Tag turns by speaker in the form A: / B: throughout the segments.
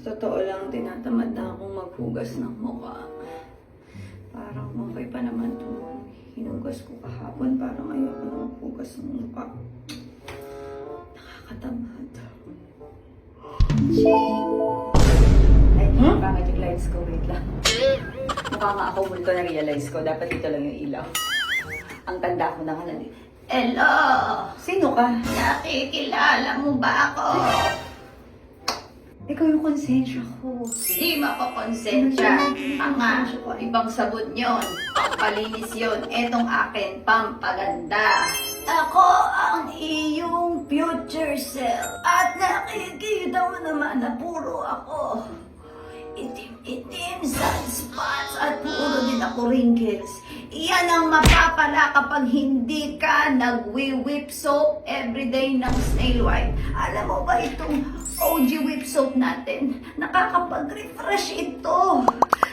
A: totoo lang, tinatamad na akong maghugas ng mukha. Parang okay pa naman itong hinugas ko kahapon. Parang ayoko na maghugas ng mukha. Nakakatamad.
B: Ay, pangit yung lights ko. Wait lang. Mukha nga ako multo na-realize ko. Dapat dito lang yung ilaw. Ang tanda ko na nga na.
A: Hello!
B: Sino ka?
A: Nakikilala mo ba ako?
B: Ikaw yung konsensya ko.
A: Di makakonsensya. Anga, ibang sabon yon. Pampalinis yon. Etong akin, pampaganda. Ako ang iyong future self. At nakikita mo naman na puro ako. Itim-itim, sunspots, at puro din ako wrinkles. Iyan ang mapapala kapag hindi ka nagwi-whip soap everyday ng snail white. Alam mo ba itong OG whip soap natin? Nakakapag-refresh ito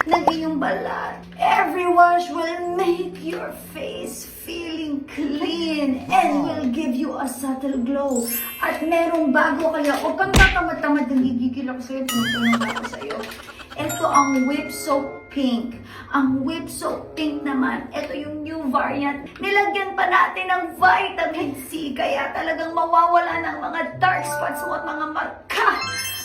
A: ng iyong balat. Every wash will make your face feeling clean and will give you a subtle glow. At merong bago, kaya huwag kang katamad-tamad, nagigigil ako sa'yo, puno-puno ako sa'yo. Ito ang Whip Soap Pink. Ang Whip Soap Pink naman, ito yung new variant. Nilagyan pa natin ng vitamin C, kaya talagang mawawala ng mga dark spots mo at mga marka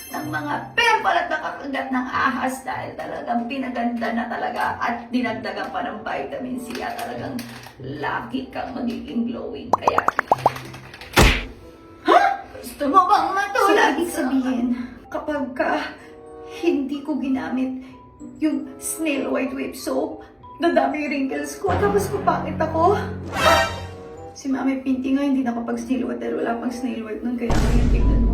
A: ng mga pimple at nakakagat ng ahas dahil talagang pinaganda na talaga at dinagdagan pa ng vitamin C at talagang lucky kang magiging glowing. Kaya, gusto mo bang matulad?
B: So, ibig sabihin,
A: Kapag hindi ko ginamit yung snail white whip soap, nadami yung wrinkles ko, tapos papangit ako. Si Mami Pinty nga hindi nakapag snail white dahil wala pang snail white nun, kaya ngayon tignan mo.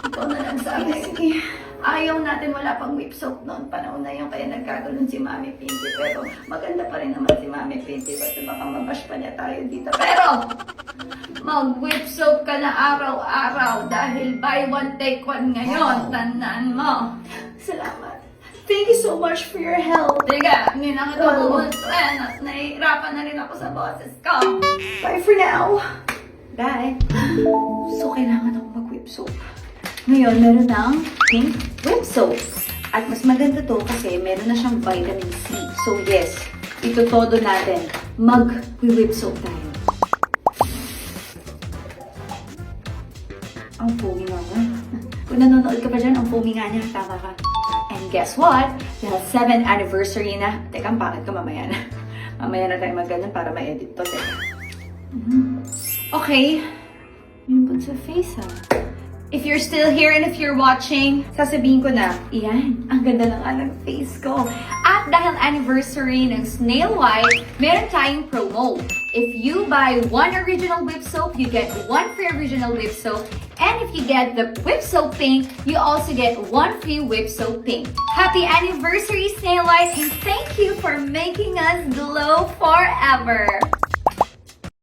A: Ikaw na lang sa akin. Sige. Ayaw natin, wala pang whip soap noon. Panahon na yun, kaya nagkagano'n si Mami Pinty. Pero maganda pa rin naman si Mami Pinty. Baka mabash pa niya tayo dito. Pero, mag-whip soap ka na araw-araw dahil buy one, take one ngayon. Tandaan mo. Salamat. Thank you so much for your help. Tiga, hindi na kita bubultuin at nahihirapan na rin ako sa boses ko. Bye for now.
B: bye.
A: So, kailangan ako mag-whip soap. Ngayon, meron ng pink whip soap. At mas maganda to kasi meron na siyang vitamin C. So, yes, ito todo natin. Mag-whip soap tayo. Ang foamy nga nga. Kung nanonood ka pa dyan, ang foamy nga niya. Tama ka. And guess what? Dahil 7th anniversary na. Teka, ang pangit ko mamaya na. Mamaya na tayo mag-ganyan para ma-edit to. Teka. Okay. Yun po sa face, ha? If you're still here and if you're watching, sasabihin ko na, iyan, ang ganda ng alang face ko. At dahil anniversary ng Snail White, meron tayong promo. If you buy one original whip soap, you get one free original whip soap. And if you get the whip soap pink, you also get one free whip soap pink. Happy anniversary, Snail White, and thank you for making us glow forever!